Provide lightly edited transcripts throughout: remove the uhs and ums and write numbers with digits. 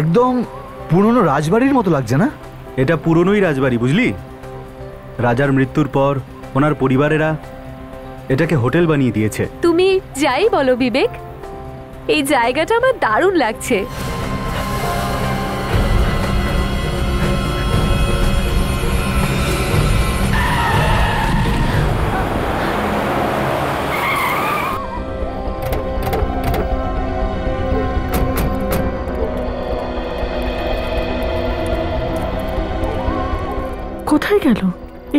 একদম পুরনো রাজবাড়ির মতো লাগছে না? এটা পুরনোই রাজবাড়ি, বুঝলি? রাজার মৃত্যুর পর ওনার পরিবারেরা এটাকে হোটেল বানিয়ে দিয়েছে। তুমি যাই বলো বিবেক, এই জায়গাটা আমার দারুণ লাগছে। কোথায় গেল?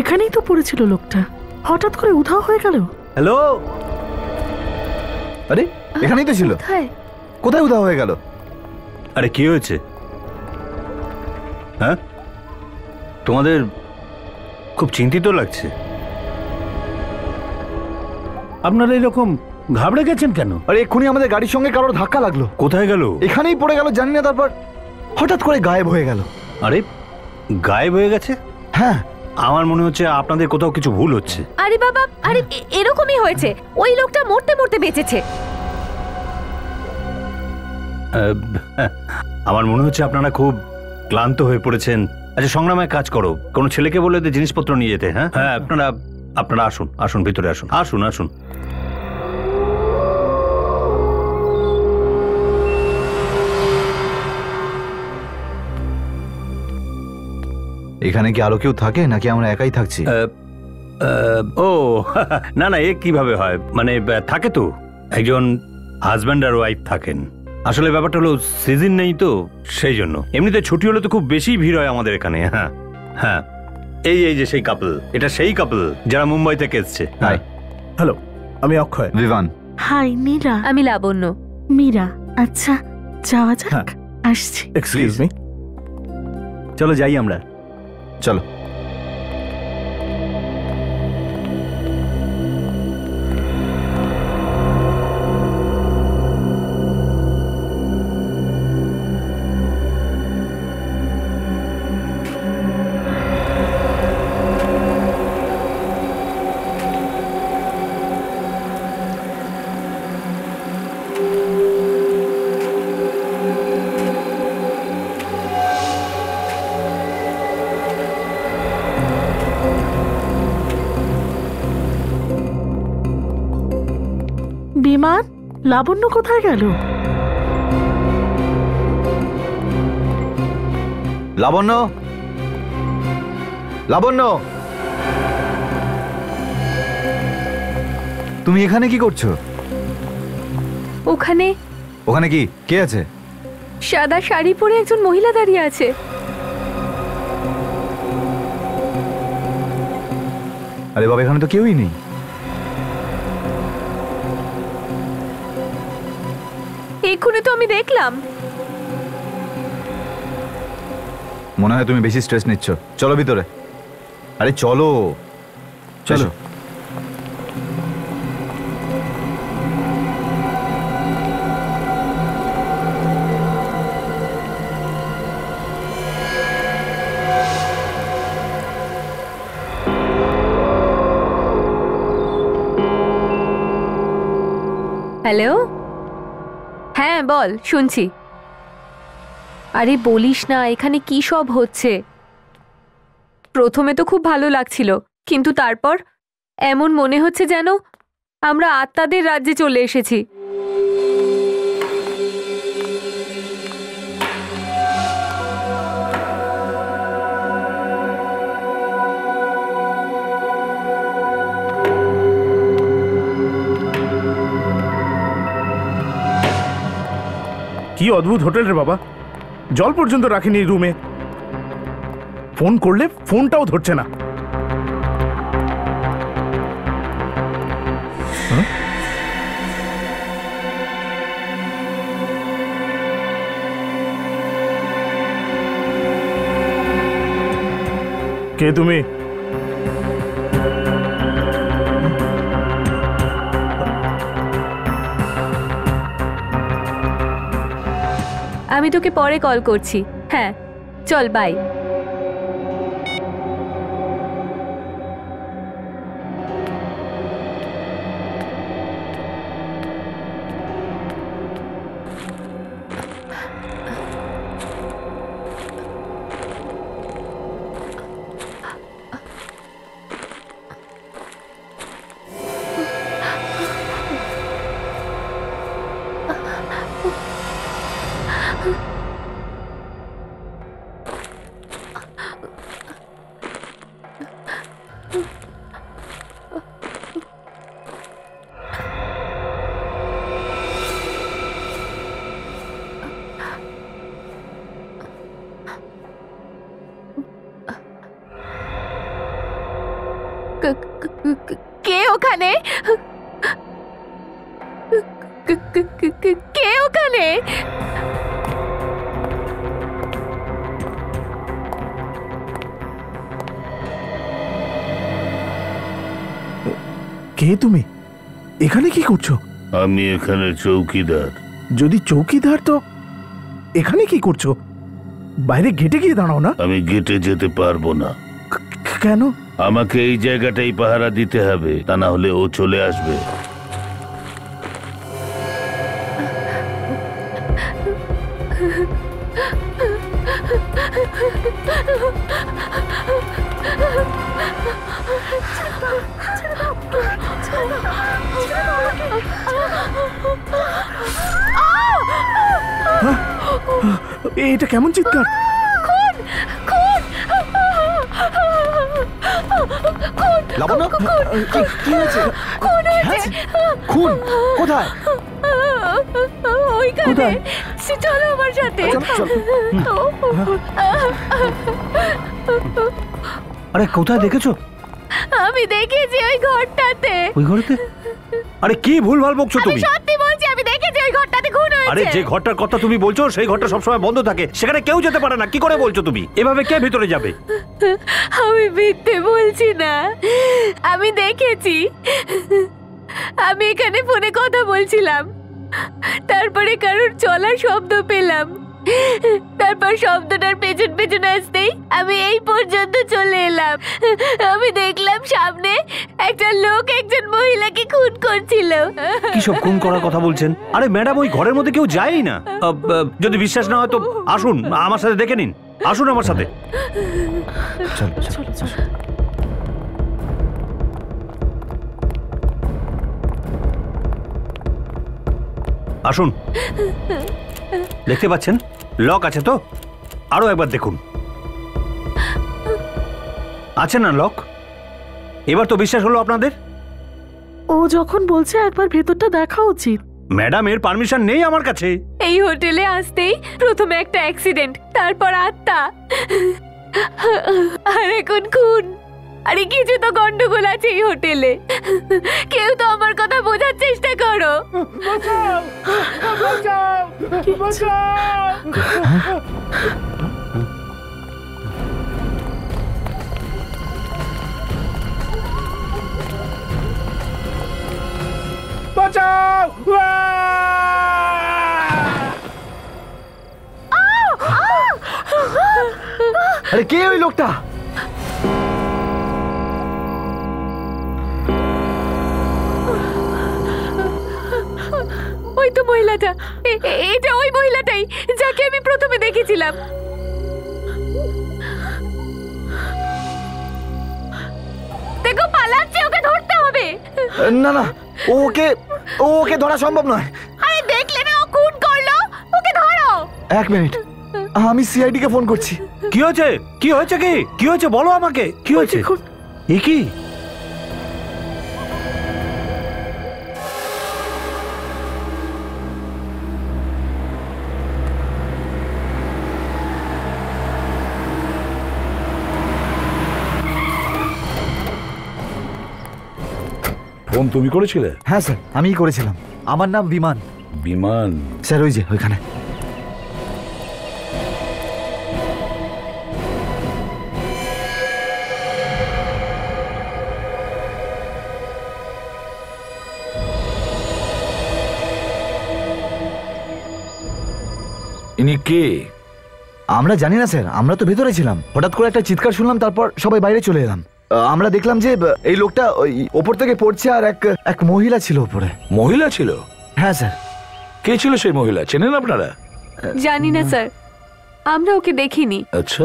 এখানেই তো পড়েছিল লোকটা, হঠাৎ করে উধাও হয়ে গেল। হ্যালো, আরে এখানেই তো ছিল, কোথায় উধাও হয়ে গেল? আরে কি হয়েছে? হ্যাঁ, তোমাদের খুব চিন্তিত লাগছে। আপনারা এরকম ঘাবড়ে গেছেন কেন? আরে এক্ষুনি আমাদের গাড়ির সঙ্গে কারোর ধাক্কা লাগলো। কোথায় গেল? এখানেই পড়ে গেল, জানি না, তারপর হঠাৎ করে গায়েব হয়ে গেল। আরে গায়েব হয়ে গেছে? হ্যাঁ, আমার মনে হচ্ছে আপনাদের কোথাও কিছু ভুল হচ্ছে। আরে বাবা, আরে এরকমই হয়েছে, ওই লোকটা মরতে মরতে বেঁচেছে। আমার মনে হচ্ছে আপনারা খুব ক্লান্ত হয়ে পড়েছেন। আচ্ছা সংগ্রামে কাজ করো, কোনো ছেলেকে বলে ওদের জিনিসপত্র নিয়ে যেতে। হ্যাঁ হ্যাঁ, আপনারা আসুন, আসুন ভিতরে আসুন, আসুন আসুন। এখানে কি আরো কেউ থাকে নাকি আমরা একাই থাকছি? ও না না, এ কিভাবে হয়, মানে থাকে তো, একজন হাজব্যান্ড আর ওয়াইফ থাকেন। আসলে ব্যাপারটা হলো সিজন নেই তো, সেই জন্য। এমনিতে ছুটি হলে তো খুব বেশি ভিড় হয় আমাদের এখানে। হ্যাঁ হ্যাঁ, এই এই যে সেই কাপল, এটা সেই কাপল যারা মুম্বাই থেকে এসছে। হাই, হ্যালো, আমি অক্ষয়। বিভান। হাই নীরা। আমি লাবণ্য। মীরা। আচ্ছা যাওয়া যাক। হ্যাঁ। আসছি। Excuse me. চলো যাই আমরা। চলো। বিমান, লাবণ্য কোথায় গেল? লাবণ্য, লাবণ্য, তুমি এখানে কি করছো? ওখানে ওখানে কি কে আছে? সাদা শাড়ি পরে একজন মহিলা দাঁড়িয়ে আছে। আরে বাবা, এখানে তো কেউই নেই। এক্ষুনি তো আমি দেখলাম। মনে হয় তুমি বেশি স্ট্রেস নিচ্ছ, চলো ভিতরে। আরে চলো চলো। হ্যালো, হ্যাঁ বল, শুনছি। আরে বলিস না, এখানে কি সব হচ্ছে। প্রথমে তো খুব ভালো লাগছিল, কিন্তু তারপর এমন মনে হচ্ছে যেন আমরা আত্মাদের রাজ্যে চলে এসেছি। কি অদ্ভুত হোটেল রে বাবা, জল পর্যন্ত রাখেনি রুমে। ফোন করলে ফোনটাও ধরছে না। কে তুমি? আমি তোকে পরে কল করছি। হ্যাঁ চল, বাই। কে ওখানে? কে ওখানে? কে তুমি? এখানে কি করছো? আমি এখানে চৌকিদার। যদি চৌকিদার তো এখানে কি করছো? বাইরে গেটে গিয়ে দাঁড়াও না। আমি গেটে যেতে পারবো না। কেন? আমাকে এই জায়গাটাই পাহারা দিতে হবে, তা না হলে ও চলে আসবে। এটা কেমন চিৎকার? লাবণ্য, কি হয়েছে? খুন কোথায়? ওইখানে। চলো আমার সাথে। আরে কোথায় দেখেছো? আমি দেখেছি ওই ঘরটাতে। ওই ঘরেতে? আরে কি ভুলভাল বকছো আমি তুমি? সত্যি বলছি, আমি দেখেছি ওই ঘরটাতে খুন হয়েছে। আরে যে ঘরটার কথা তুমি বলছো সেই ঘরটা সবসময় বন্ধ থাকে, সেখানে কেউ যেতে পারে না। কি করে বলছো তুমি? এভাবে কে ভিতরে যাবে? আমি মিথ্যে বলছি না, আমি দেখেছি। আমি এখানে ফোনে কথা বলছিলাম, তারপরে কারোর চলার শব্দ পেলাম, তারপর শব্দটার পেছন পেছন আসতেই আমি এই পর্যন্ত চলে এলাম। আমি দেখলাম সামনে একটা লোক একজন মহিলাকে খুন করছিল। কি সব খুন করার কথা বলছেন? আরে ম্যাডাম, ওই ঘরের মধ্যে কেউ যায়ই না। যদি বিশ্বাস না হয় তো আসুন আমার সাথে দেখে নিন। আসুন আমার সাথে। চলো চলো। আসুন। দেখতে পাচ্ছেন লক আছে তো? আরো একবার দেখুন। আছে না লক? এবার তো বিশ্বাস হলো আপনাদের? ও যখন বলছে একবার ভেতরটা দেখা উচিত। ম্যাডাম, এর পারমিশন নেই আমার কাছে। এই হোটেলে আসতেই প্রথমে একটা অ্যাক্সিডেন্ট, তারপর আত্মা, আর এখন খুন। আরে কিছু তো গন্ডগোল আছে এই হোটেলে। কেউ তো আমার কথা বোঝার চেষ্টা করো। বাঁচাও! আরে কে ওই লোকটা? ওই তো মহিলাটা, এটা ওই মহিলাটাই যাকে আমি প্রথমে দেখেছিলাম। দেখো পালাচ্ছে, ওকে ধরতে হবে। না না, ওকে ধরা সম্ভব নয়। আরে দেখলে না ও খুন করলো, ওকে ধরো। 1 মিনিট, আমি সিআইডি কে ফোন করছি। কি হয়েছে? কি হয়েছে? কি হয়েছে বলো আমাকে। কি হয়েছে? এ কি? ফোন তুমি করেছিলে? হ্যাঁ স্যার, আমিই করেছিলাম। আমার নাম বিমান। বিমান? স্যার ওই যে ওইখানে। ইনি কে? আমরা জানি না স্যার, আমরা তো ভেতরে ছিলাম। হঠাৎ করে একটা চিৎকার শুনলাম, তারপর সবাই বাইরে চলে এলাম। আমরা দেখলাম যে এই লোকটা ওই ওপর থেকে পড়ছে, আর এক মহিলা ছিল উপরে। মহিলা ছিল? হ্যাঁ স্যার। কে ছিল সেই মহিলা? চেনেন আপনারা? জানি না স্যার, আমরা ওকে দেখিনি। আচ্ছা,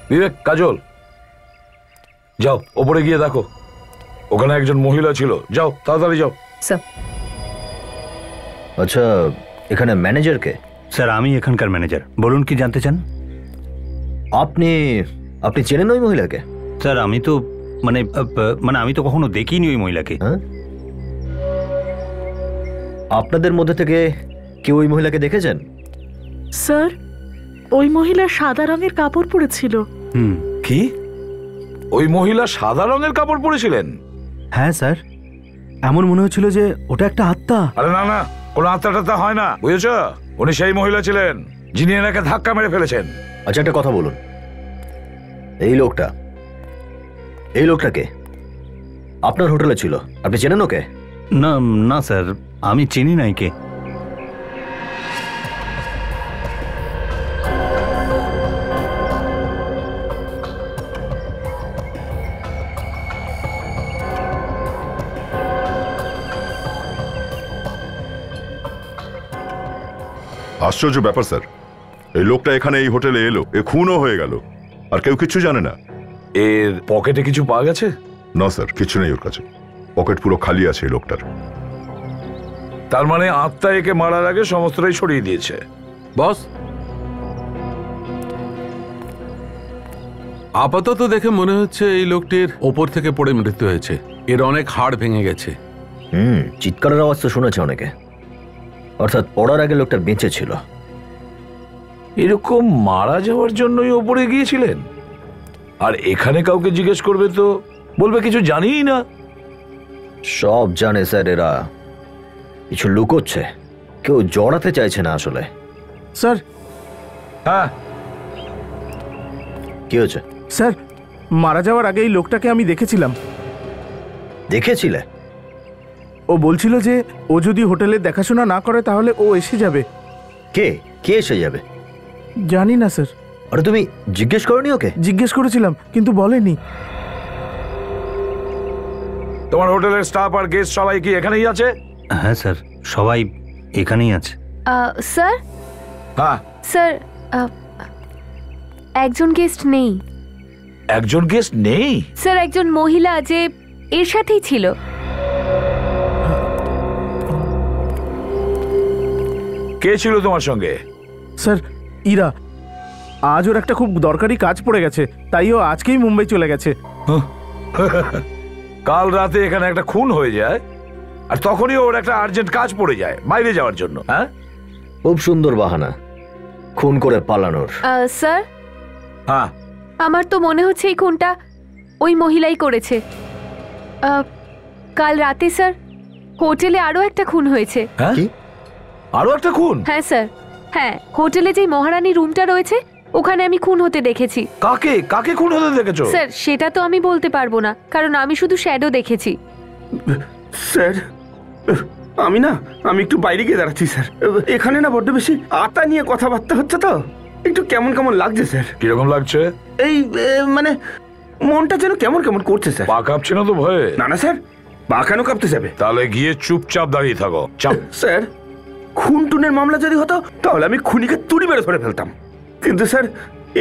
বিবেক, কাজল, যাও ওপরে গিয়ে দেখো, ওখানে একজন মহিলা ছিল। যাও, তাড়াতাড়ি যাও। স্যার। আচ্ছা, এখানে ম্যানেজার কে? স্যার, আমি এখানকার ম্যানেজার। বলুন, কি জানতে চান? আপনি চেনেন ওই মহিলাকে? স্যার, আমি তো মানে আমি তো কখনো দেখিনি ওই মহিলাকে। হ্যাঁ, আপনাদের মধ্যে থেকে কেউ ওই মহিলাকে দেখেছেন? স্যার, ওই মহিলা সাদা রঙের কাপড় পরেছিল। হুম। কি? ওই মহিলা সাদা রঙের কাপড় পরেছিলেন? হ্যাঁ স্যার, এমন মনে হচ্ছিল যে ওটা একটা আত্মা। আরে না না, কোনো আত্মা টাত্মা হয় না, বুঝেছ? উনি সেই মহিলা ছিলেন যিনি এনাকে ধাক্কা মেরে ফেলেছেন। আচ্ছা একটা কথা বলুন, এই লোকটাকে আপনার হোটেলে ছিল, আপনি চেনেন ওকে? না না স্যার, আমি চিনি নাই কে। আশ্চর্য ব্যাপার স্যার, এই লোকটা এখানে এই হোটেলে এলো, এ খুনও হয়ে গেল, আর কেউ কিচ্ছু জানে না। এর পকেটে কিছু পাওয়া গেছে? না স্যার, কিছু নেই ওর কাছে, পকেট পুরো খালি আছে এই লোকটার। তার মানে আত্মা একে মারার আগে সমস্তটাই ছড়িয়ে দিয়েছে। বস, আপাতত দেখে মনে হচ্ছে এই লোকটির ওপর থেকে পড়ে মৃত্যু হয়েছে, এর অনেক হাড় ভেঙে গেছে। চিৎকারের আওয়াজ তো শুনেছে অনেকে, অর্থাৎ পড়ার আগে লোকটা বেঁচে ছিল। এরকম মারা যাওয়ার জন্যই ওপরে গিয়েছিলেন? আর এখানে কাউকে জিজ্ঞেস করবে তো বলবে কিছু জানিই না। সব জানে স্যার, এরা কিছু লুকোচ্ছে, কেউ জড়াতে চাইছে না আসলে। স্যার। হ্যাঁ, কি হয়েছে? স্যার, মারা যাওয়ার আগে এই লোকটাকে আমি দেখেছিলাম। দেখেছিলে? ও বলছিল যে ও যদি হোটেলে দেখাশোনা না করে তাহলে ও এসে যাবে। কে কে এসে যাবে? জানি না স্যার। আরে তুমি জিজ্ঞেস করনি ওকে? জিজ্ঞেস করেছিলাম কিন্তু বলেনি। তোমার হোটেলের স্টাফ আর গেস্ট সবাই কি এখানেই আছে? হ্যাঁ স্যার, সবাই এখানেই আছে। স্যার। হ্যাঁ স্যার, একজন গেস্ট নেই। একজন গেস্ট নেই? স্যার, একজন মহিলা যে এর সাথেই ছিল। কে ছিল তোমার সঙ্গে? স্যার, ইরা। আজ ওর একটা খুব দরকারি কাজ পড়ে গেছে, তাই ও আজকেই মুম্বাই চলে গেছে। কাল রাতে এখানে একটা খুন হয়ে যায় আর তখনই ওর একটা আর্জেন্ট কাজ পড়ে যায় বাইরে যাওয়ার জন্য। হ্যাঁ, খুব সুন্দর বাহানা খুন করে পালানোর। স্যার, হ্যাঁ, আমার তো মনে হচ্ছে এই খুনটা ওই মহিলাই করেছে। কাল রাতে স্যার হোটেলে আরো একটা খুন হয়েছে। হ্যাঁ, আরো একটা খুন? হ্যাঁ স্যার, হ্যাঁ, হোটেলে যে মহারানী রুমটা রয়েছে ওখানে আমি খুন হতে দেখেছি। কাকে কাকে খুন হতে দেখেছো? স্যার, সেটা তো আমি বলতে পারবো না, কারণ আমি শুধু শ্যাডো দেখেছি। স্যার, আমি একটু বাইরে গিয়ে দাঁড়াচ্ছি স্যার। এখানে না বড্ড বেশি আতা নিয়ে কথাবার্তা হচ্ছে, তো একটু কেমন কেমন লাগছে স্যার। কিরকম লাগছে? এই মানে মনটা যেন কেমন কেমন করছে স্যার। পা কাঁপছে না তো ভয়ে? না না স্যার, পা কেন কাঁপতে যাবে? তাহলে গিয়ে চুপচাপ দাঁড়িয়ে থাকো। চাপ। স্যার, খুন টুনের মামলা যদি হতো তাহলে আমি খুনিকে তুড়ি মেরে ধরে ফেলতাম, কিন্তু স্যার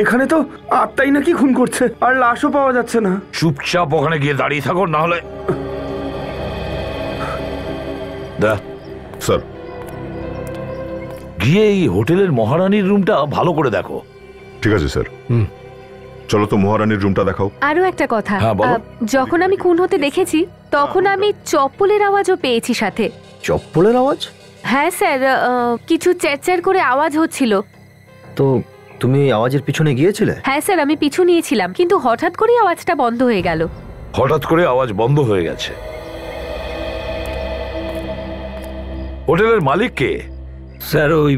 এখানে তো আত্মাই নাকি খুন করছে আর লাশও পাওয়া যাচ্ছে না। চুপচাপ ওখানে গিয়ে দাঁড়িয়ে থাকো, না হলে স্যার, গিয়ে এই হোটেলের মহারানীর রুমটা ভালো করে দেখো। ঠিক আছে স্যার, চলো তো মহারানীর রুমটা দেখাও। আরো একটা কথা, হ্যাঁ, বলো। যখন আমি খুন হতে দেখেছি তখন আমি চপ্পলের আওয়াজও পেয়েছি সাথে। চপ্পলের আওয়াজ? হ্যাঁ স্যার, কিছু চ্যারচ্যার করে আওয়াজ হচ্ছিল। তো তুমি আওয়াজের পিছনে গিয়েছিলে? হ্যাঁ স্যার, আমি পিছু নিয়েছিলাম, কিন্তু হঠাৎ করে আওয়াজটা বন্ধ হয়ে গেল। হঠাৎ করে আওয়াজ বন্ধ হয়ে গেছে। হোটেলের মালিক কে? স্যার, ওই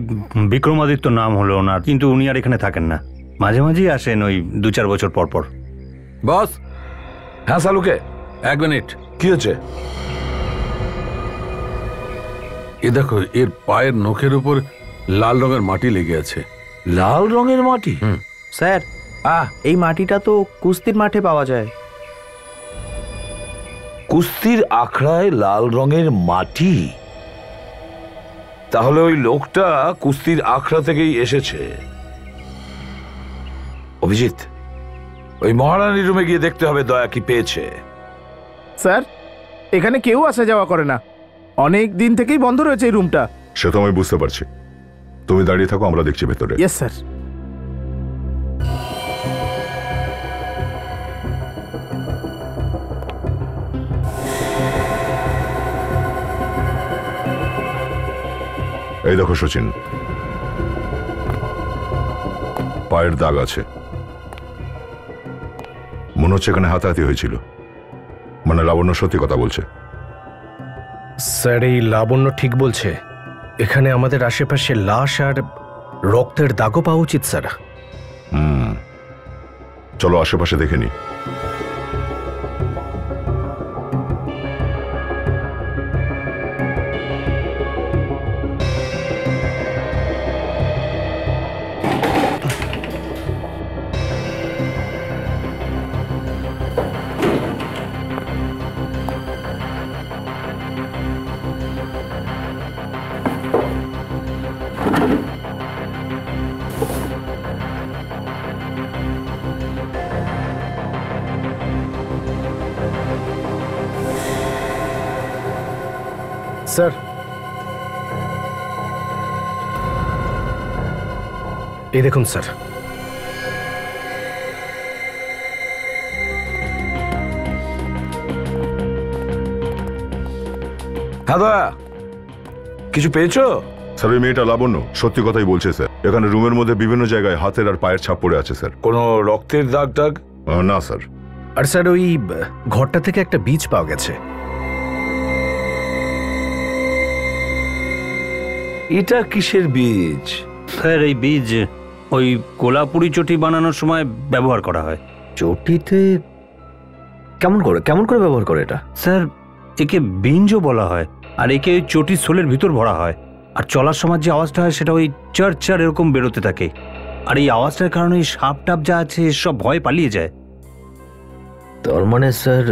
বিক্রমাদিত্য নাম হলো ওনার, কিন্তু উনি আর এখানে থাকেন না, মাঝে মাঝেই আসেন ওই 2-4 বছর পর পর। বস। হ্যাঁ সালুকে। 1 মিনিট। কি হচ্ছে? এ দেখো, এর পায়ের নখের উপর লাল রঙের মাটি লেগে আছে। লাল রঙের মাটি? স্যার, এই মাটিটা তো কুস্তির মাঠে পাওয়া যায়। কুস্তির আখড়ায় লাল রঙের মাটি? তাহলে ওই লোকটা কুস্তির আখড়া থেকেই এসেছে। অভিজিৎ, ওই মহারানীর রুমে গিয়ে দেখতে হবে দয়া কি পেয়েছে। স্যার, এখানে কেউ আসা যাওয়া করে না, অনেক দিন থেকেই বন্ধ রয়েছে এই রুমটা। সে তো আমি বুঝতে পারছি, তুমি দাঁড়িয়ে থাকো, আমরা দেখছি ভেতরে। Yes sir. এই দেখো সচিন, পায়ের দাগ আছে, মনে মনে হচ্ছে এখানে হাতাহাতি হয়েছিল। মানে লাবণ্য সত্যি কথা বলছে। স্যার, এই লাবণ্য ঠিক বলছে। এখানে আমাদের আশেপাশে লাশ আর রক্তের দাগও পাওয়া উচিত স্যার। চলো আশেপাশে দেখে নি। স্যার, এই দেখুন স্যার। হ্যাঁ দয়া, কিছু পেয়েছো? স্যার ওই মেয়েটা লাবণ্য সত্যি কথাই বলছে স্যার। এখানে রুমের মধ্যে বিভিন্ন জায়গায় হাতের আর পায়ের ছাপ পড়ে আছে স্যার। কোনো রক্তের দাগ টাগ? না স্যার। আর স্যার ওই ঘরটা থেকে একটা বীজ পাওয়া গেছে। এটা কিসের বীজ? স্যার এই বীজ ওই কোলাপুরি চটি বানানোর সময় ব্যবহার করা হয়। চটিতে কেমন করে ব্যবহার করে এটা? স্যার একে বিঞ্জও বলা হয়, আর একে ওই চটির সোলের ভিতর ভরা হয়, আর চলার সময় যে আওয়াজটা হয় সেটা ওই চার চার এরকম বেরোতে থাকে, আর এই আওয়াজটার কারণে সাপ টাপ যা আছে সব ভয় পালিয়ে যায়। তার মানে স্যার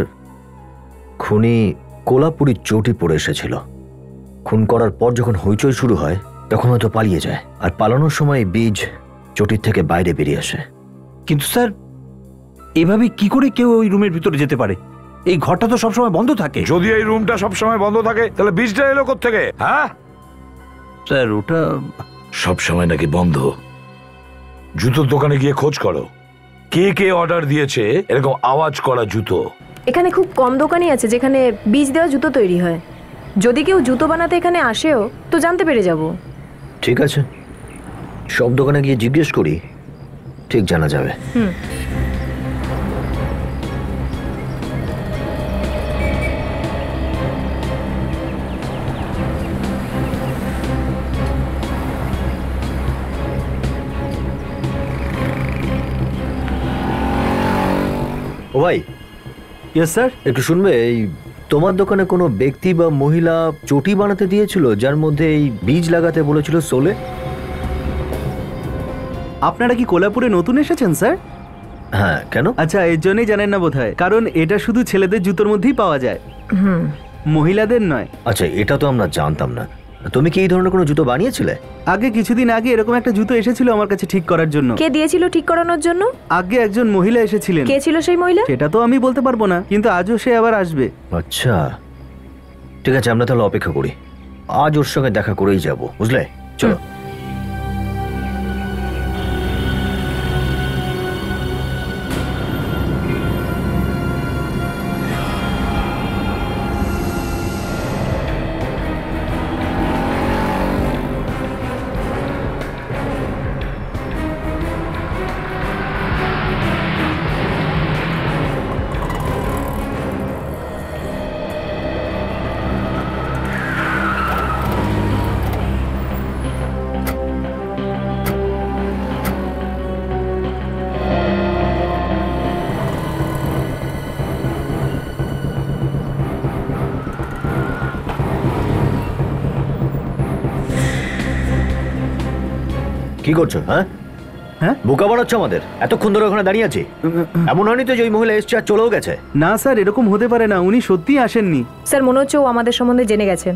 খুনি কোলাপুরি চটি পরে এসেছিল। খুন করার পর যখন হইচই শুরু হয় তখন হয়তো পালিয়ে যায়, আর পালানোর সময় বীজ চটির থেকে বাইরে বেরিয়ে আসে। কিন্তু স্যার এভাবে কি করে কেউ ওই রুমের ভিতরে যেতে পারে? এই ঘরটা তো সবসময় বন্ধ থাকে। যদি এই রুমটা সবসময় বন্ধ থাকে তাহলে বীজটা এলো কোত্থেকে? হ্যাঁ স্যার ওটা সবসময় নাকি বন্ধ। জুতোর দোকানে গিয়ে খোঁজ করো, কে কে অর্ডার দিয়েছে এরকম আওয়াজ করা জুতো। এখানে খুব কম দোকানই আছে যেখানে বীজ দেওয়া জুতো তৈরি হয়। যদি কেউ জুতো বানাতে এখানে আসেও তো জানতে পেরে যাব। ঠিক আছে, সব দোকানে গিয়ে জিজ্ঞেস করি, ঠিক জানা যাবে। ও ভাই। Yes sir. একটু শুনবে, এই তোমার দোকানে কোনো ব্যক্তি বা মহিলা চটি বানাতে দিয়েছিল যার মধ্যে এই বীজ লাগাতে বলেছিল সোলে? আপনারা কি কোলাপুরে নতুন এসেছেন স্যার? হ্যাঁ, কেন? আচ্ছা, এর জন্যই জানেন না বোধহয়, কারণ এটা শুধু ছেলেদের জুতোর মধ্যেই পাওয়া যায়, মহিলাদের নয়। আচ্ছা, এটা তো আমরা জানতাম না। তুমি কি এই ধরনের কোনো জুতো বানিয়েছিলে? আগে কিছুদিন আগে এরকম একটা জুতো এসেছিল আমার কাছে ঠিক করার জন্য। কে দিয়েছিল ঠিক করানোর জন্য? আগে একজন মহিলা এসেছিলেন। কে ছিল সেই মহিলা? সেটা তো আমি বলতে পারবো না, কিন্তু আজও সে আবার আসবে। আচ্ছা ঠিক আছে, আমরা তাহলে অপেক্ষা করি। আজ ওর সঙ্গে দেখা করেই যাব, বুঝলে? চলো। কি করছো? হ্যাঁ হ্যাঁ, বোকা বানাচ্ছ আমাদের। এতক্ষণ ধরে ওখানে দাঁড়িয়ে আছি, এমন হয়নি তো যে ওই মহিলা এসছে আর চলেও গেছে? না স্যার, এরকম হতে পারে না, উনি সত্যিই আসেননি। স্যার মনে হচ্ছে ও আমাদের সম্বন্ধে জেনে গেছে,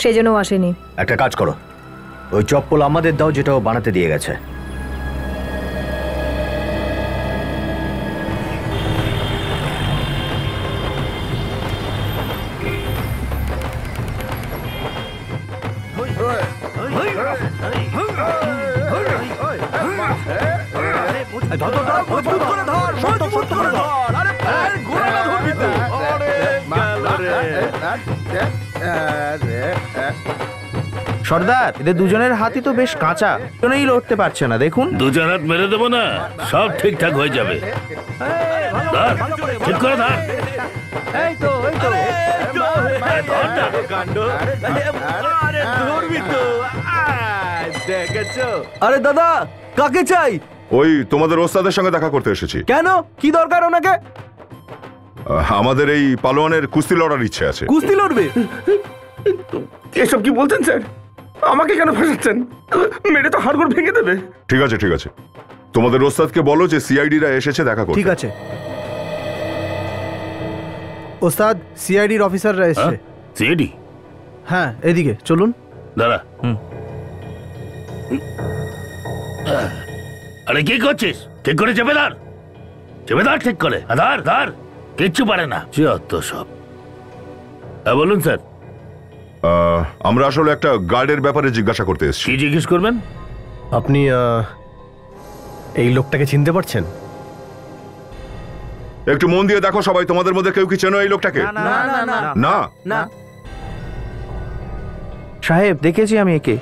সেই জন্য ও আসেনি। একটা কাজ করো, ওই চপ্পল আমাদের দাও যেটা ও বানাতে দিয়ে গেছে। সর্দার, এদের দুজনের হাতই তো বেশ কাঁচা, দুজনেই লড়তে পারছে না, দেখুন। দুজন হাত মেরে দেবো না, সব ঠিকঠাক হয়ে যাবে। ধর, ঠিক করে ধর। আরে দাদা, কাকে চাই? ওই তোমাদের ওস্তাদের সঙ্গে দেখা করতে এসেছি। কেন, কি দরকার ওনাকে? আমাদের এই পালোয়ানের কুস্তি লড়ার ইচ্ছে আছে। কুস্তি লড়বে? এসব কি বলছেন স্যার? আমাকে কেন ফাঁসাচ্ছেন? মেরে তো হাড়গোড় ভেঙে দেবে। ঠিক আছে ঠিক আছে, তোমাদের ওস্তাদকে বলো যে সিআইডিরা এসেছে দেখা করতে। ঠিক আছে ওস্তাদ, সিআইডির অফিসাররা এসেছে। সিআইডি? হ্যাঁ, এদিকে চলুন। দাঁড়া। আরে কি করছিস? ঠিক করে চেপে ধর, চেপে ধর, ঠিক করে ধর ধর। কিচ্ছু পারে না, যত সব। হ্যাঁ বলুন স্যার। আমরা আসলে একটা গার্ডের ব্যাপারে জিজ্ঞাসা করতে এসেছি। কি জিজ্ঞেস করবেন? আপনি এই লোকটাকে চিনতে পারছেন? একটু মন দিয়ে দেখো সবাই, তোমাদের মধ্যে কেউ কি চেনো এই লোকটাকে? না না সাহেব, দেখেছি আমি একে।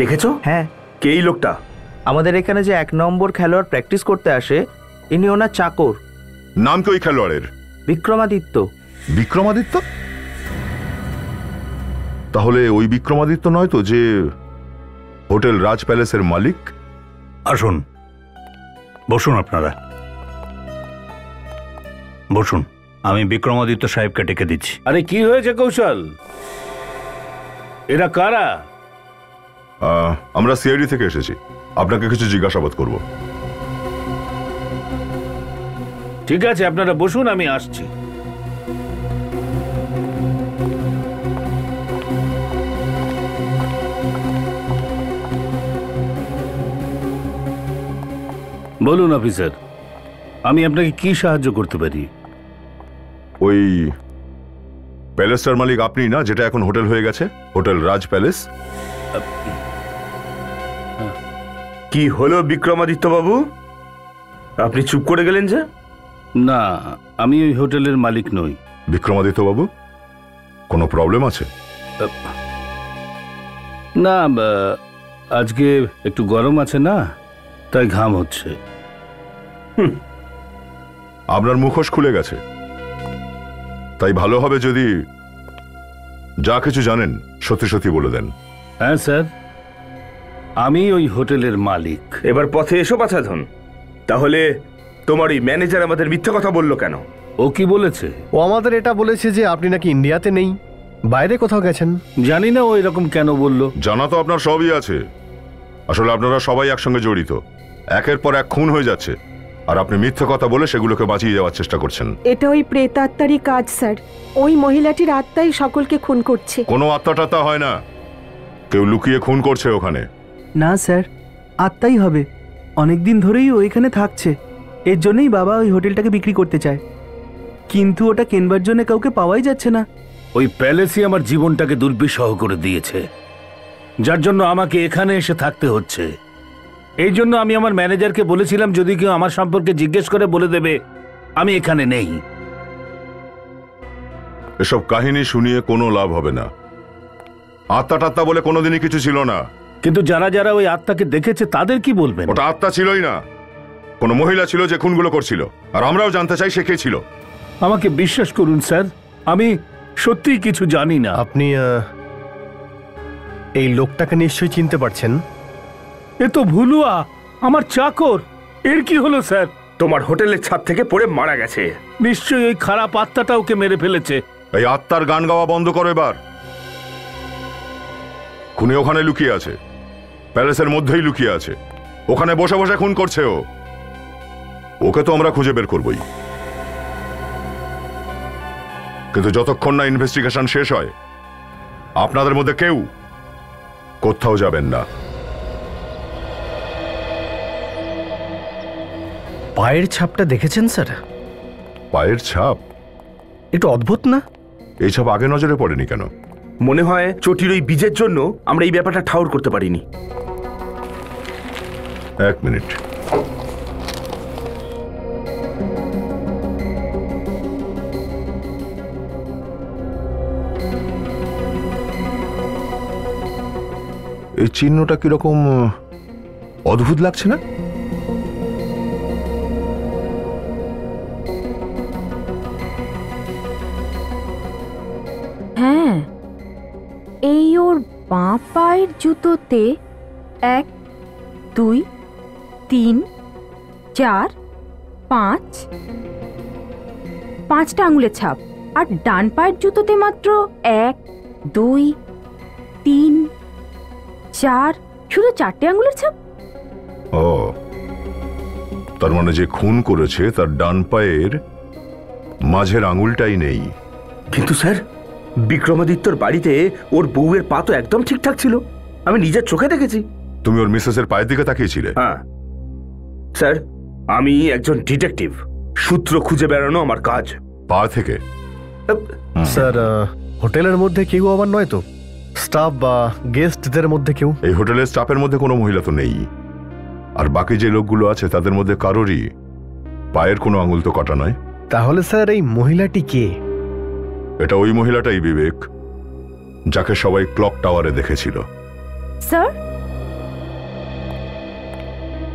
দেখেছো? হ্যাঁ। কে এই লোকটা? আমাদের এখানে যে 1 নম্বর খেলোয়াড় প্র্যাকটিস করতে আসে, ইনি ওনার চাকর। নাম কি ওই খেলোয়াড়ের? বিক্রমাদিত্য। বিক্রমাদিত্য? তাহলে ওই বিক্রমাদিত্য নয় তো যে হোটেল রাজ প্যালেসের মালিক? আসুন, বসুন আপনারা, বসুন। আমি বিক্রমাদিত্য সাহেবকে ডেকে দিচ্ছি। আরে কি হয়েছে কৌশল? এরা কারা? আমরা সিআইডি থেকে এসেছি, আপনাকে কিছু জিজ্ঞাসাবাদ করব। ঠিক আছে, আপনারা বসুন, আমি আসছি। বলুন অফিসার, আমি আপনাকে কি সাহায্য করতে পারি? ওই প্যালেসটার মালিক আপনি না, যেটা এখন হোটেল হয়ে গেছে, হোটেল রাজ প্যালেস? কি হলো বিক্রমাদিত্য বাবু, আপনি চুপ করে গেলেন যে? না, আমি ওই হোটেলের মালিক নই। বিক্রমাদিত্য বাবু, কোনো প্রবলেম আছে? না, আজকে একটু গরম আছে না, তাই ঘাম হচ্ছে। আপনার মুখোশ খুলে গেছে, তাই ভালো হবে যদি যা কিছু জানেন সত্যি সত্যি বলে দেন। হ্যাঁ স্যার, আমি ওই হোটেলের মালিক। এবার পথে এসো বাছাধন। তাহলে তোমার এই ম্যানেজার আমাদের মিথ্যা কথা বললো কেন? ও কি বলেছে? ও আমাদের এটা বলেছে যে আপনি নাকি ইন্ডিয়াতে নেই, বাইরে কোথাও গেছেন। জানি না ও এরকম কেন বললো। জানা তো আপনার সবই আছে। আসলে আপনারা সবাই একসঙ্গে জড়িত, একের পর এক খুন হয়ে যাচ্ছে, আর আপনি মিথ্যে কথা বলে সেগুলোকে বাঁচিয়ে যাওয়ার চেষ্টা করছেন। এটা ওই প্রেতাত্মারই কাজ স্যার। ওই মহিলাটির আত্মাই সকলকে খুন করছে। কোনো আত্মাটাত্মা হয় না, কেউ লুকিয়ে খুন করছে ওখানে। না স্যার, আত্মাই হবে। অনেকদিন ধরেই ও এখানে থাকছে, এর জন্যই বাবা ওই হোটেলটাকে বিক্রি করতে চায়, কিন্তু ওটা কেনবার জন্য কাউকে পাওয়াই যাচ্ছে না। ওই প্যালেসই আমার জীবনটাকে দুর্বিষহ করে দিয়েছে, যার জন্য আমাকে এখানে এসে থাকতে হচ্ছে। এই জন্য আমি আমার ম্যানেজারকে বলেছিলাম যদি কেউ আমার সম্পর্কে জিজ্ঞেস করে বলে দেবে আমি এখানে নেই। এসব কাহিনী শুনিয়ে কোনো লাভ হবে না। আত্মা টাত্মা বলে কোনোদিনই কিছু ছিল না। কিন্তু যারা যারা ওই আত্মাকে দেখেছে তাদের কি বলবেন? ওটা আত্মা ছিলই না, কোনো মহিলা ছিল যে খুনগুলো করছিল, আর আমরাও জানতে চাই সে কে ছিল। আমাকে বিশ্বাস করুন স্যার, আমি সত্যিই কিছু জানি না। আপনি এই লোকটাকে নিশ্চয়ই চিনতে পারছেন। এ তো ভুলুয়া, আমার চাকর। এর কি হলো স্যার? তোমার হোটেলের ছাদ থেকে পড়ে মারা গেছে। নিশ্চয়ই ওই খারাপ আত্মাটা ওকে মেরে ফেলেছে। এই আত্মার গান গাওয়া বন্ধ করো এবার। খুনি ওখানে লুকিয়ে আছে, প্যালেসের মধ্যেই লুকিয়ে আছে, ওখানে বসে বসে খুন করছে ও। ওকে তো আমরা খুঁজে বের করবই, কিন্তু যতক্ষণ না ইনভেস্টিগেশন শেষ হয় আপনাদের মধ্যে কেউ কোথাও যাবেন না। পায়ের ছাপটা দেখেছেন স্যার? পায়ের ছাপ? একটু অদ্ভুত না? এই ছাপ আগে নজরে পড়েনি কেন? মনে হয় চটির ওই বীজের জন্য আমরা এই ব্যাপারটা ঠাউর করতে পারিনি। এক মিনিট। এই চিহ্নটা কিরকম অদ্ভুত লাগছে না? হ্যাঁ, এই ওর বাঁ পায়ের জুতোতে 1 2 3 4 5 5টা আঙুলের ছাপ, আর ডান পায়ের জুতোতে মাত্র 1 2 3 4, শুধু 4টে আঙুলের ছাপ। ও, তার মানে যে খুন করেছে তার ডান পায়ের মাঝের আঙুলটাই নেই। কিন্তু স্যার, বিক্রমাদিত্যর বাড়িতে ওর বউয়ের পা তো একদম ঠিকঠাক ছিল, আমি নিজের চোখে দেখেছি। তুমি ওর মিসেসের পায়ের দিকে তাকিয়েছিলে? হ্যাঁ স্যার, আমি একজন ডিটেকটিভ, সূত্র খুঁজে বেড়ানো আমার কাজ। পা থেকে? স্যার, হোটেলের মধ্যে কেউ আবার নয় তো? স্টাফ বা গেস্টদের মধ্যে কেউ? এই হোটেলের স্টাফের মধ্যে কোনো মহিলা তো নেই, আর বাকি যে লোকগুলো আছে তাদের মধ্যে কারোরই পায়ের কোনো আঙুল তো কাটা নয়। তাহলে স্যার এই মহিলাটি কে? এটা ওই মহিলাটাই বিবেক, যাকে সবাই ক্লক টাওয়ারে দেখেছিল। স্যার,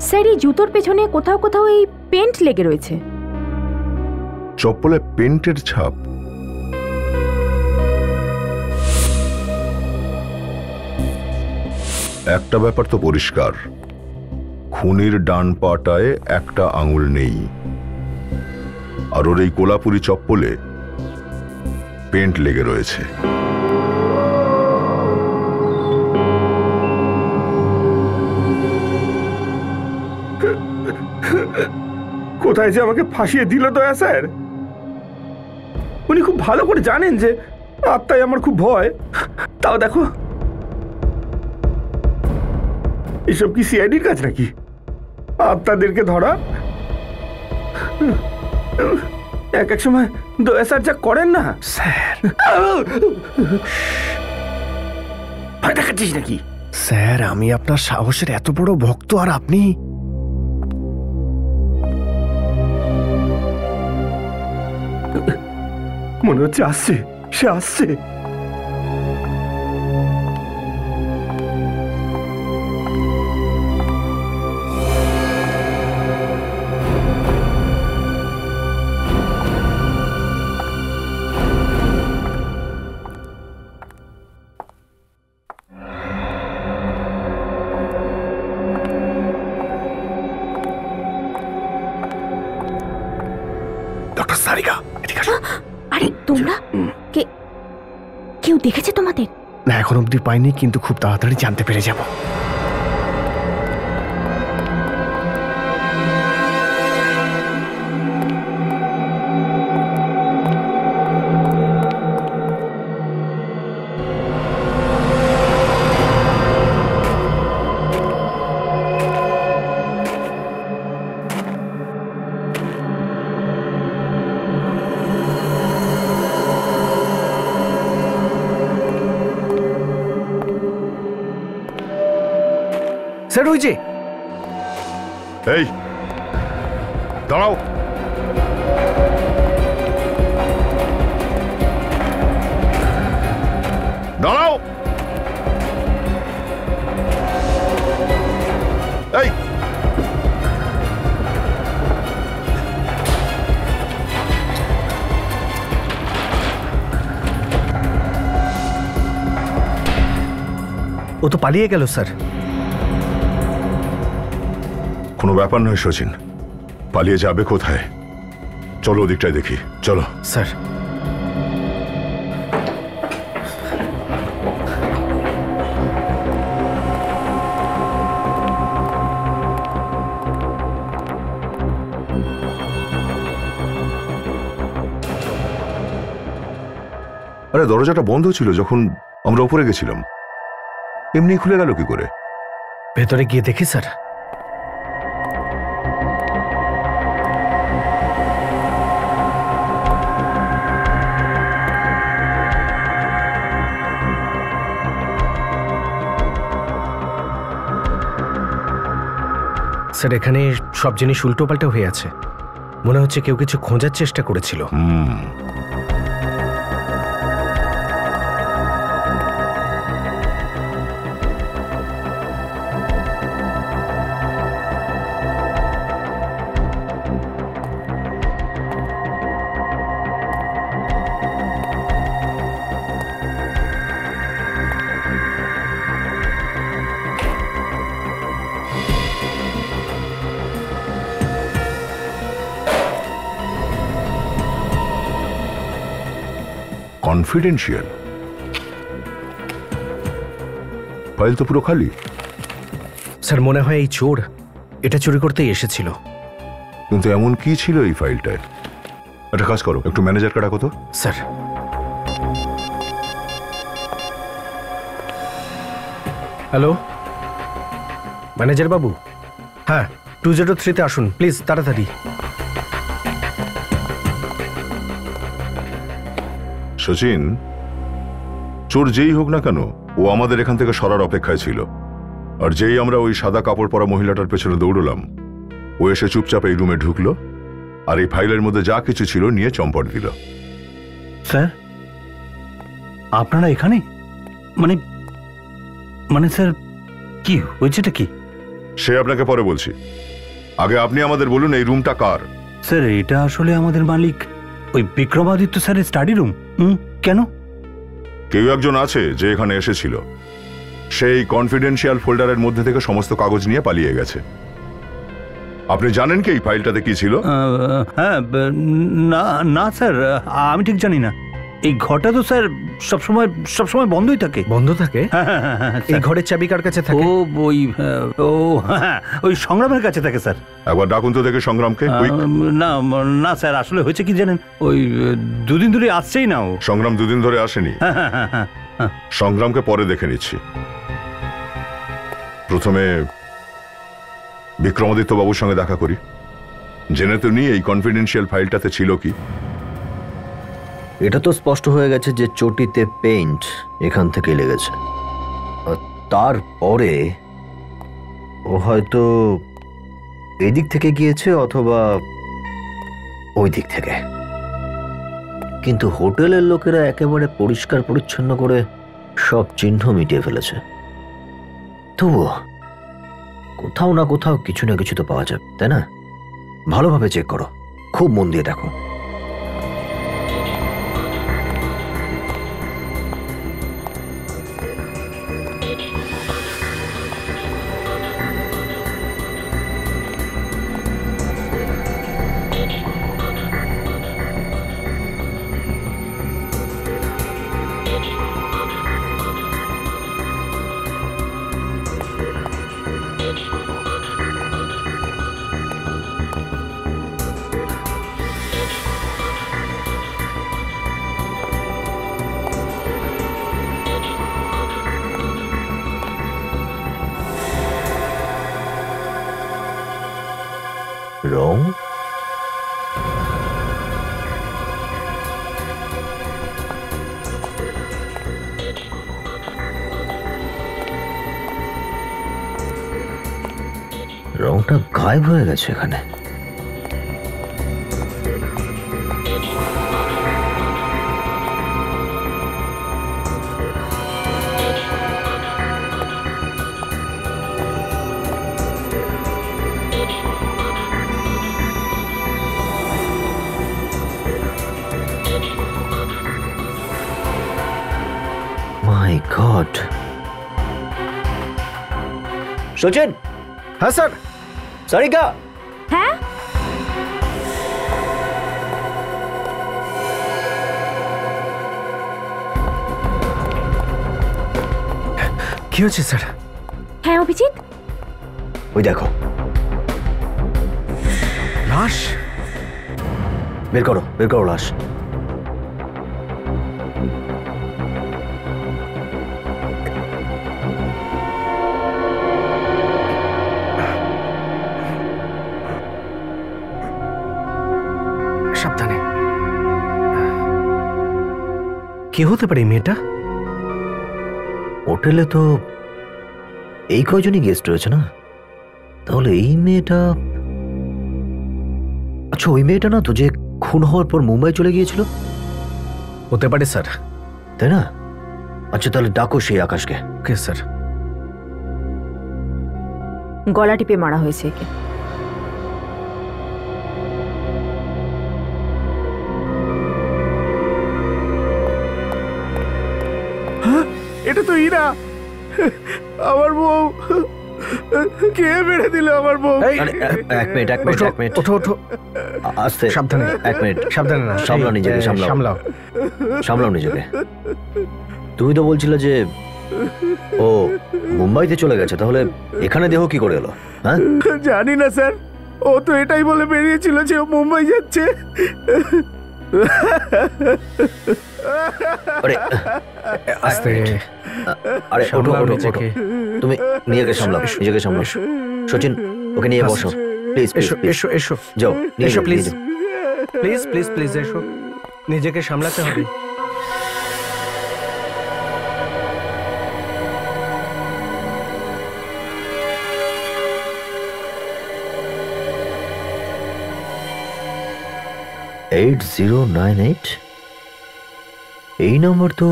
স্যার এই জুতোর পেছনে কোথাও কোথাও এই পেন্ট লেগে রয়েছে। চপ্পলে পেন্টের ছাপ? একটা ব্যাপার তো পরিষ্কার, খুনির ডান পাটায় একটা আঙুল নেই, আর ওর এই কোলাপুরি চপ্পলে পেন্ট লেগে রয়েছে। কোথায় যে আমাকে ফাঁসিয়ে দিল দয়া স্যার। উনি খুব ভালো করে জানেন যে আত্মায় আমার খুব ভয়, তাও দেখো, এসব কি সিআইডির কাজ নাকি? আত্মাদেরকে ধরা। এক এক সময় দয়া স্যার যা করেন না। স্যার, ভয় দেখাচ্ছিস নাকি? স্যার, আমি আপনার সাহসের এত বড় ভক্ত, আর আপনি? মনে হচ্ছে আসছে, সে আসছে। ডক্টর সারিকা, আরে তোমরা কেউ দেখেছে তোমাদের? না, এখন অবধি পাইনি, কিন্তু খুব তাড়াতাড়ি জানতে পেরে যাব। স্যার, ওই যে। এই দাঁড়াও, দাঁড়াও। এই ও তো পালিয়ে গেল স্যার। কোনো ব্যাপার নয় সচিন, পালিয়ে যাবে কোথায়? চলো ওদিকটায় দেখি, চলো। স্যার, আরে দরজাটা বন্ধ ছিল যখন আমরা উপরে গেছিলাম, এমনি খুলে গেল কি করে? ভেতরে গিয়ে দেখি স্যার। স্যার, এখানে সব জিনিস উল্টোপাল্টা হয়ে আছে, মনে হচ্ছে কেউ কিছু খোঁজার চেষ্টা করেছিল। কনফিডেন্সিয়াল? ফাইল তো পুরো খালি। স্যার মনে হয় এই চোর এটা চুরি করতেই এসেছিল। কিন্তু এমন কি ছিল এই ফাইলটায়? একটা কাজ করো, একটু ম্যানেজারকে ডাকো তো। স্যার। হ্যালো ম্যানেজার বাবু, হ্যাঁ 203-তে আসুন প্লিজ, তাড়াতাড়ি। সচিন, চোর যেই হোক না কেন ও আমাদের এখান থেকে সরার অপেক্ষায় ছিল। আর যেই আমরা ওই সাদা কাপড় পরা মহিলাটার পেছনে দৌড়লাম, ও এসে চুপচাপ এই রুমে ঢুকলো আর এই ফাইলের মধ্যে যা কিছু ছিল নিয়ে চম্পট দিল। স্যার আপনারা এখানে? মানে মানে স্যার কি হয়েছেটা কি? সে আপনাকে পরে বলছি, আগে আপনি আমাদের বলুন এই রুমটা কার? স্যার এটা আসলে আমাদের মালিক ওই বিক্রমাদিত্য স্যারের স্টাডি রুম। কেন? কেউ একজন আছে যে এখানে এসেছিল, সেই কনফিডেন্সিয়াল ফোল্ডারের মধ্যে থেকে সমস্ত কাগজ নিয়ে পালিয়ে গেছে। আপনি জানেন কি এই ফাইলটাতে কি ছিল? হ্যাঁ না না স্যার, আমি ঠিক জানি না। এই ঘরটা তো স্যার সবসময় বন্ধই থাকে। বন্ধ থাকে? এই ঘরের চাবি কার কাছে থাকে? ওই সংগ্রামের কাছে থাকে স্যার। একবার ডাকুন তো দেখে সংগ্রামকে। না না স্যার, আসলে হয়েছে কি জানেন, ওই দুদিন ধরে আসছেই না ও। সংগ্রাম দুদিন ধরে আসেনি? সংগ্রামকে পরে দেখে নিচ্ছি। প্রথমে বিক্রমাদিত্য বাবুর সঙ্গে দেখা করি, জেনে তো নিয়ে এই কনফিডেন্সিয়াল ফাইলটাতে ছিল কি। এটা তো স্পষ্ট হয়ে গেছে যে চটিতে পেইন্ট এখান থেকে লেগেছে। তারপরে ও হয়তো এই দিক থেকে গিয়েছে অথবা ওই দিক থেকে। কিন্তু হোটেলের লোকেরা একেবারে পরিষ্কার পরিচ্ছন্ন করে সব চিহ্ন মিটিয়ে ফেলেছে। তবুও কোথাও না কোথাও কিছু না কিছু তো পাওয়া যাবে, তাই না? ভালোভাবে চেক করো, খুব মন দিয়ে দেখো। রং রংটা গায়েব হয়ে গেছে এখানে। মাই গড। সচিন। হ্যাঁ স্যার। সারিকা। হ্যাঁ কি হয়েছে স্যার? হ্যাঁ অভিজিৎ, ওই দেখো লাশ। বের করো, বের করো লাশ। সাবধানে। কে হতে পারে মেয়েটা? হোটেলে তো এই কয়জনই গেস্ট রয়েছে না, তাহলে এই মেয়েটা, আচ্ছা ওই মেয়েটা না তো যে খুন হওয়ার পর মুম্বাই চলে গিয়েছিল? হতে পারে স্যার, তাই না? আচ্ছা তাহলে ডাকো সেই আকাশকে। Okay sir. গলা টিপে মারা হয়েছে একে। এটা তো ইরা, আমার বউ। কে মেরে দিল আমার বউ? এক মিনিট ওঠো ওঠো আস্তে সাবধানে। এক মিনিট সাবধানে না। সামলাও নিজেকে, এই, সামলাও সামলাও নিজেকে। তুমি তো বলছিলে যে ও মুম্বাইতে চলে গেছে, তাহলে এখানে দেহ কি করে এলো? হ্যাঁ জানি না স্যার, ও তো এটাই বলে বেরিয়েছিল যে ও মুম্বাই যাচ্ছে। আরে আস্তে। আরে ওঠো সামলাও ওঠো নিজেকে। তুমি নিজেকে সামলাও, নিজেকে সামলাও। সচিন, ওকে নিয়ে বসো প্লিজ। এসো এসো এসো যাও, এসো প্লিজ প্লিজ প্লিজ প্লিজ এসো, নিজেকে সামলাতে হবে। এইট 098 এই নম্বর তো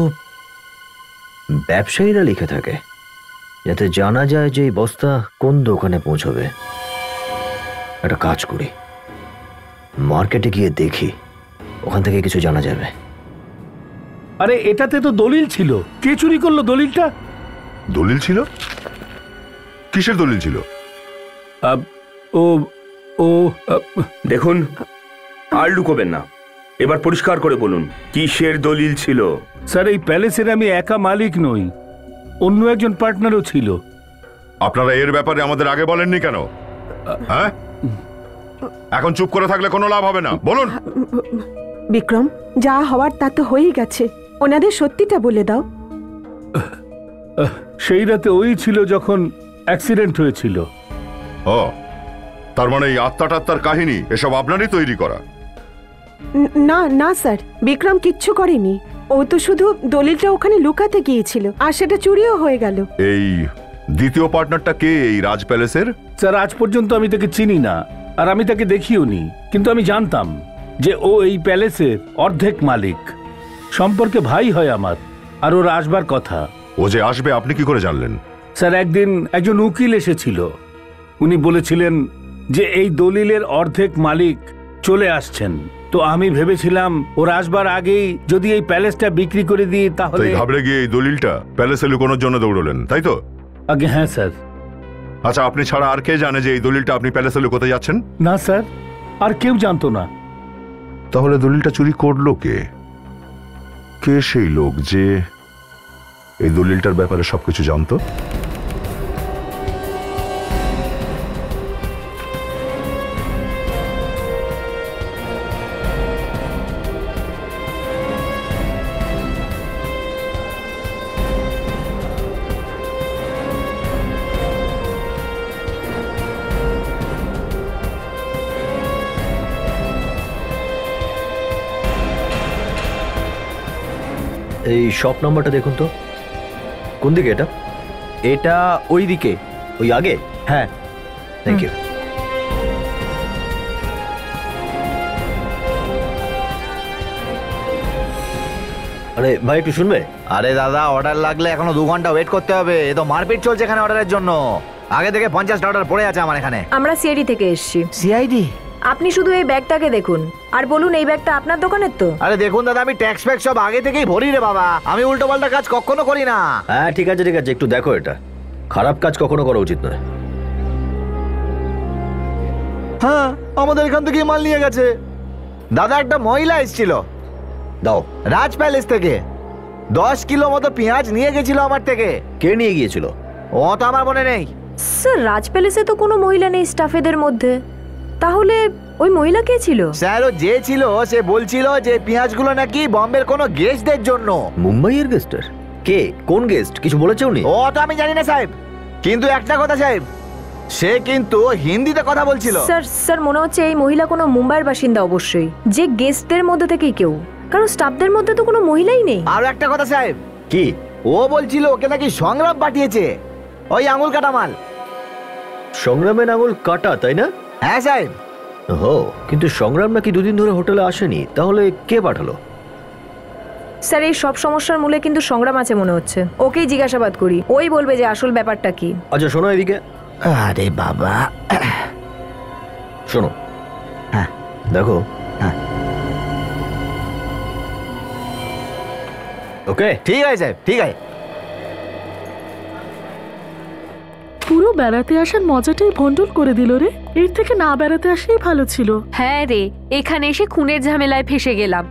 ব্যবসায়ীরা লিখে থাকে, যাতে জানা যায় যে এই বস্তা কোন দোকানে পৌঁছবে। একটা কাজ করি, মার্কেটে গিয়ে দেখি, ওখান থেকে কিছু জানা যাবে। আরে এটাতে তো দলিল ছিল, কে চুরি করলো দলিলটা? দলিল ছিল? কিসের দলিল ছিল? ও ও দেখুন, আর লুকোবেন না, এবার পরিষ্কার করে বলুন কিসের দলিল ছিল? স্যার, এই প্যালেসের আমি একা মালিক নই, অন্য একজন পার্টনারও ছিল। আপনারা এর ব্যাপারে আমাদের আগে বলেননি কেন? হ্যাঁ, এখন চুপ করে থাকলে কোনো লাভ হবে না, বলুন। বিক্রম, যা হওয়ার তা তো হয়েই গেছে, ওনাদের সত্যিটা বলে দাও। সেই রাতে ওই ছিল যখন অ্যাক্সিডেন্ট হয়েছিল। ও, তার মানে এই আত্মাটাত্মার কাহিনী এসব আপনারই তৈরি করা? না না স্যার, বিক্রম কিচ্ছু করেনি। ও তো শুধু দলিলটা ওখানে লুকাতে গিয়েছিল, আর সেটা চুরিও হয়ে গেল। এই দ্বিতীয় পার্টনারটা কে এই রাজ প্যালেসের? স্যার, আজ পর্যন্ত আমি তাকে চিনি না, আর আমি তাকে দেখিও নি, কিন্তু আমি জানতাম যে ও এই প্যালেসের অর্ধেক মালিক। সম্পর্কে ভাই হয় আমার, আর ওর আসবার কথা। ও যে আসবে আপনি কি করে জানলেন? স্যার, একদিন একজন উকিল এসেছিল, উনি বলেছিলেন যে এই দলিলের অর্ধেক মালিক চলে আসছেন। তো আমি ভেবেছিলাম ওর আসবার আগেই যদি এই প্যালেসটা বিক্রি করে দিই তাহলে। ঘাবড়ে গিয়ে এই দলিলটা প্যালেসে লুকোনোর জন্য দৌড়লেন, তাই তো? আগে হ্যাঁ স্যার। আচ্ছা, আপনি ছাড়া আর কে জানে যে এই দলিলটা আপনি প্যালেসে লুকোতে যাচ্ছেন? না স্যার, আর কেউ জানতো না। তাহলে দলিলটা চুরি করলো কে? কে সেই লোক যে এই দলিলটার ব্যাপারে সবকিছু জানতো? এই শপ নাম্বারটা দেখুন তো, কোন দিকে এটা? এটা ওই দিকে, ওই আগে? হ্যাঁ। Thank you. আরে ভাই, একটু শুনবে? আরে দাদা, অর্ডার লাগলে এখনো 2 ঘন্টা ওয়েট করতে হবে। এ তো মারপিট চলছে এখানে অর্ডারের জন্য। আগে থেকে 50টা অর্ডার পড়ে আছে আমার এখানে। আমরা সিআইডি থেকে এসেছি। সিআইডি? আপনি শুধু এই ব্যাগটাকে দেখুন আর বলুন এই ব্যাগটা আপনার দোকানের তো? আরে দেখুন দাদা, আমি ট্যাক্স ফ্যাক্স সব আগে থেকেই ভরি রে বাবা, আমি উল্টো পাল্টা কাজ কখনো করি না। হ্যাঁ ঠিক আছে ঠিক আছে, একটু দেখো, এটা খারাপ কাজ কখনো করা উচিত নয়। হ্যাঁ, আমাদের এখান থেকে মাল নিয়ে গেছে দাদা। একটা মহিলা এসেছিল, দাও, রাজ প্যালেস থেকে 10 কিলো মতো পেঁয়াজ নিয়ে গেছিল আমার থেকে। কে নিয়ে গিয়েছিল? ও তো আমার মনে নেই। স্যার, রাজ প্যালেসে তো কোনো মহিলা নেই স্টাফেদের মধ্যে, তাহলে ওই মহিলা কে ছিল? স্যার, ও যে ছিল সে বলছিল যে পেঁয়াজগুলো নাকি বম্বের কোনো গেস্টদের জন্য। মুম্বাইয়ের গেস্টের? কে? কোন গেস্ট? কিছু বলেছে উনি? ও তো আমি জানি না সাহেব, কিন্তু একটা কথা সাহেব, সে কিন্তু হিন্দিতে কথা বলছিল। স্যার স্যার মনে হচ্ছে এই মহিলা কোনো মুম্বাইয়ের বাসিন্দা অবশ্যই, যে গেস্টদের মধ্যে থেকেই কেউ, কারণ স্টাফদের মধ্যে তো কোনো মহিলাই নেই। আর একটা কথা সাহেব। কি? ও বলছিল ওকে নাকি সংগ্রাম পাঠিয়েছে, ওই আঙুল কাটা মাল। সংগ্রামের আঙুল কাটা, তাই না? হ্যাঁ সাহেব। ও, কিন্তু সংগ্রাম নাকি 2 দিন ধরে হোটেলে আসেনি, তাহলে কে পাঠালো? স্যার, এই সব সমস্যার মূলে কিন্তু সংগ্রাম আছে মনে হচ্ছে। ওকেই জিজ্ঞাসাবাদ করি, ওই বলবে যে আসল ব্যাপারটা কি। আচ্ছা শোনো এদিকে। আরে বাবা, শোনো। হ্যাঁ দেখো। হ্যাঁ ওকে, ঠিক আছে সাহেব, ঠিক আছে। পুরো বেড়াতে আসার মজাটাই ভণ্ডুল করে দিল রে। এর থেকে না বেড়াতে আসাই ভালো ছিল। হ্যাঁ রে, এখানে এসে খুনের ঝামেলায় ফেসে গেলাম।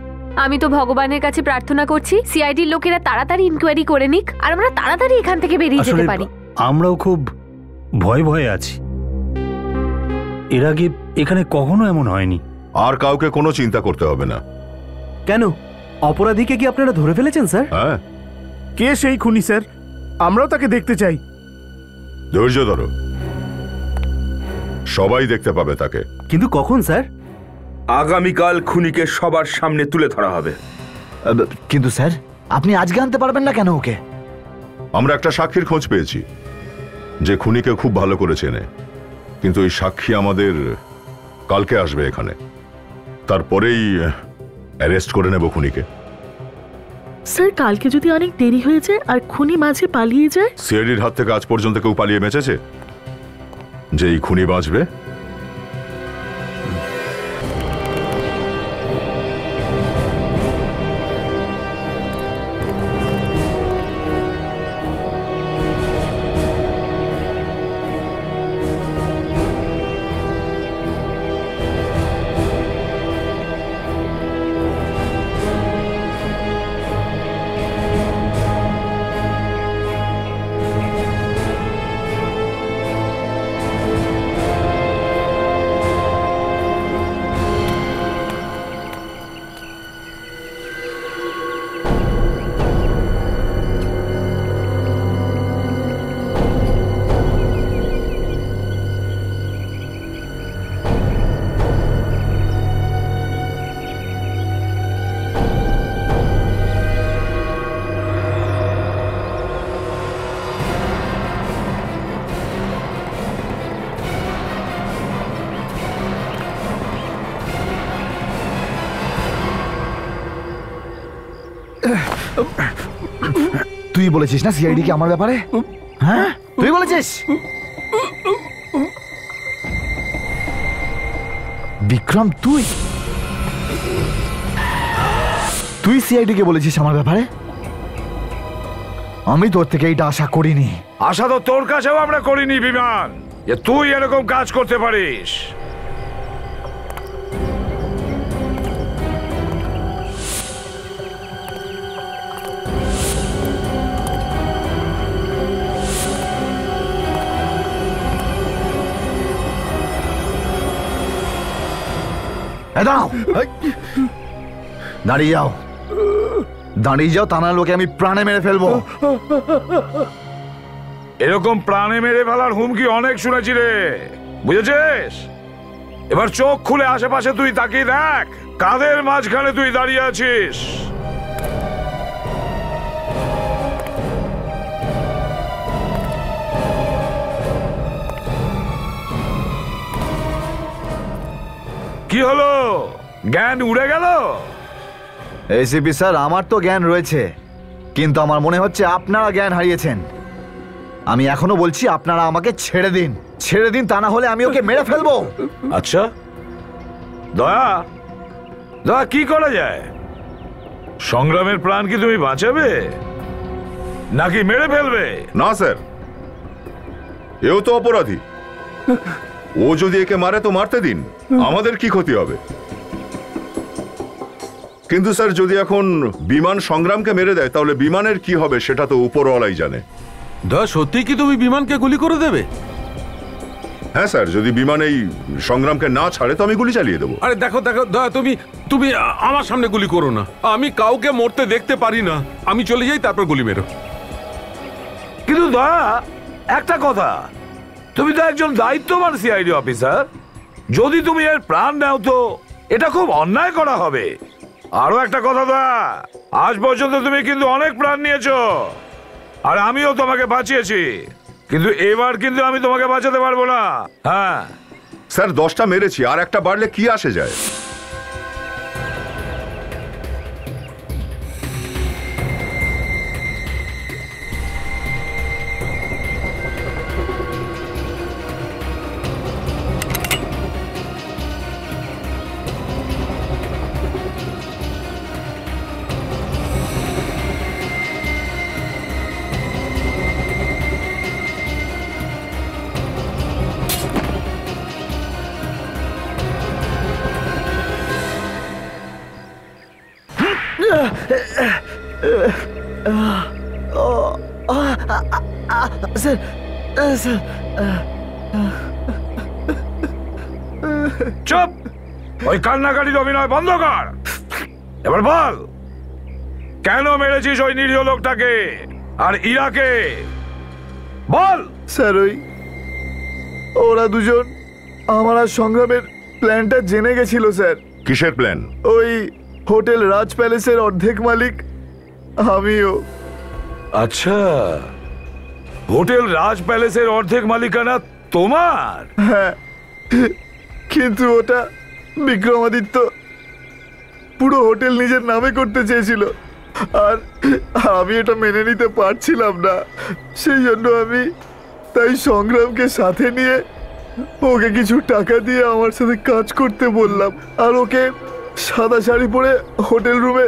আমি তো ভগবানের কাছে প্রার্থনা করছি সিআইডির লোকেরা তাড়াতাড়ি ইনকোয়ারি করে নিক আর আমরা তাড়াতাড়ি এখান থেকে বেরিয়ে যেতে পারি। আমরাও খুব ভয়ে ভয়ে আছি। এর আগে এখানে কখনো এমন হয়নি। আর কাউকে কোনো চিন্তা করতে হবে না। কেন, অপরাধীকে কি আপনারা ধরে ফেলেছেন স্যার? হ্যাঁ। কে সেই খুনি স্যার? আমরাও তাকে দেখতে চাই। ধৈর্য ধরো, সবাই দেখতে পাবে তাকে। কিন্তু কখন স্যার? আগামীকাল খুনিকে সবার সামনে তুলে ধরা হবে। কিন্তু স্যার, আপনি আজকে আনতে পারবেন না কেন ওকে? আমরা একটা সাক্ষীর খোঁজ পেয়েছি যে খুনিকে খুব ভালো করে চেনে, কিন্তু ওই সাক্ষী আমাদের কালকে আসবে এখানে, তারপরেই অ্যারেস্ট করে নেব খুনিকে। স্যার, কালকে যদি অনেক দেরি হয়ে যায় আর খুনি মাঝে পালিয়ে যায়? সিআইডির হাত থেকে আজ পর্যন্ত কেউ পালিয়ে বেঁচেছে যে এই খুনি বাঁচবে? তুই বলেছিস না সিআইডি কি আমার ব্যাপারে? হ্যাঁ, তুই বলেছিস। বিক্রম, তুই সিআইডি কে বলেছিস আমার ব্যাপারে? আমি তোর থেকে এইটা আশা করিনি। আশা তো তোর কাছেও আমরা করিনি বিমান, যে তুই এরকম কাজ করতে পারিস। দাঁড়িয়ে যাও, দাঁড়িয়ে যাও, তা না লোকে আমি প্রাণে মেরে ফেলবো। এরকম প্রাণে মেরে ফেলার হুমকি অনেক শুনেছি রে, বুঝেছিস? এবার চোখ খুলে আশেপাশে তুই তাকিয়ে দেখ, কাদের মাঝখানে তুই দাঁড়িয়ে আছিস। কি হলো, জ্ঞান উড়ে গেল? এসিপি স্যার, আমার তো জ্ঞান রয়েছে, কিন্তু আমার মনে হচ্ছে আপনারা জ্ঞান হারিয়েছেন। আমি এখনো বলছি আপনারা আমাকে ছেড়ে দিন, ছেড়ে দিন, তা না হলে আমি ওকে মেরে ফেলবো। আচ্ছা দয়া, দয়া কি করা যায়? সংগ্রামের প্রাণ কি তুমি বাঁচাবে নাকি মেরে ফেলবে? না স্যার, এও তো অপরাধী। ও যদি একে মারে তো মারতে দিন, আমাদের কি ক্ষতি হবে? কিন্তু স্যার, যদি এখন বিমান সংগ্রামকে মেরে দেয় তাহলে বিমানের কি হবে সেটা তো উপরওয়ালাই জানে। সত্যি কি তুমি বিমানকে গুলি করে দেবে? হ্যাঁ স্যার, যদি বিমান এই সংগ্রামকে না ছাড়ে তো আমি গুলি চালিয়ে দেবো। আরে দেখো দেখো দয়া, তুমি আমার সামনে গুলি করো না। আমি কাউকে মরতে দেখতে পারি না। আমি চলে যাই, তারপর গুলি মেরো। কিন্তু দয়া, একটা কথা, তুমি তো একজন দায়িত্ববান সিআইডি অফিসার। যদি তুমি এর প্রাণ নাও তো এটা খুব অন্যায় করা হবে। আরো একটা কথা দয়া, আজ পর্যন্ত তুমি কিন্তু অনেক প্রাণ নিয়েছো আর আমিও তোমাকে বাঁচিয়েছি, কিন্তু এবার কিন্তু আমি তোমাকে বাঁচাতে পারবো না। হ্যাঁ স্যার, 10টা মেরেছি, আর একটা বাড়লে কি আসে যায়? স্যার স্যার চুপ! ওই কান্নাকাটির অভিনয় বন্ধ কর। এবার বল, কেন মেরেছিস ওই নিরীহ লোকটাকে আর ইরাকে? বল। স্যার ওরা দুজন আমার আর সংগ্রামের প্ল্যানটা জেনে গেছিল স্যার। কিসের প্ল্যান? ওই হোটেল রাজ প্যালেসের অর্ধেক মালিক আমিও। আচ্ছা, হোটেল রাজ প্যালেসের অর্ধেক মালিকানা তোমার? হ্যাঁ, কিন্তু ওটা বিক্রমাদিত্য পুরো হোটেল নিজের নামে করতে চেয়েছিল, আর আমি এটা মেনে নিতে পারছিলাম না। সেই জন্য আমি তাই সংগ্রামকে সাথে নিয়ে ওকে কিছু টাকা দিয়ে আমার সাথে কাজ করতে বললাম, আর ওকে সাদা শাড়ি পরে হোটেল রুমে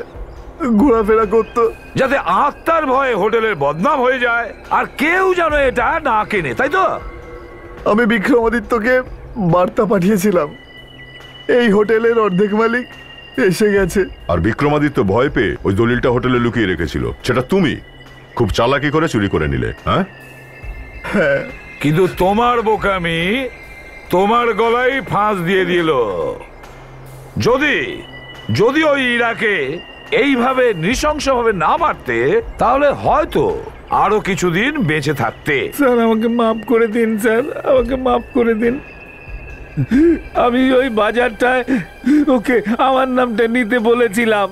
ঘোরাফেরা করতো, যাতে আত্মার ভয়ে হোটেলের বদনাম হয়ে যায় আর কেউ যেন এটা না কেনে, তাই তো? আমি বিক্রমাদিত্যকে বার্তা পাঠিয়েছিলাম, এই হোটেলের অর্ধেক মালিক এসে গেছে। আর বিক্রমাদিত্য ভয় পেয়ে ওই দলিলটা হোটেলে লুকিয়ে রেখেছিল, সেটা তুমি খুব চালাকি করে চুরি করে নিলে। হ্যাঁ, কিন্তু তোমার বোকামি তোমার গলায় ফাঁস দিয়ে দিল। যদি যদি ওই ইরাকে এইভাবে নৃশংসভাবে না মারতে, তাহলে হয়তো আরো কিছুদিন বেঁচে থাকতে। স্যার আমাকে মাফ করে দিন, স্যার আমাকে মাফ করে দিন। আমি ওই বাজারটায় ওকে আমার নামটা নিতে বলেছিলাম,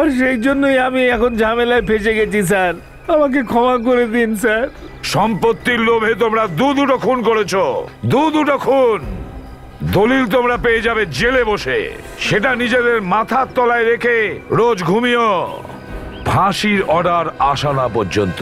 আর সেই জন্যই আমি এখন ঝামেলায় ফেসে গেছি। স্যার আমাকে ক্ষমা করে দিন স্যার। সম্পত্তির লোভে তোমরা দুটো খুন করেছো, দুটো খুন। দলিল তোমরা পেয়ে যাবে জেলে বসে, সেটা নিজেদের মাথার তলায় রেখে রোজ ঘুমিও, ফাঁসির অর্ডার আসা না পর্যন্ত।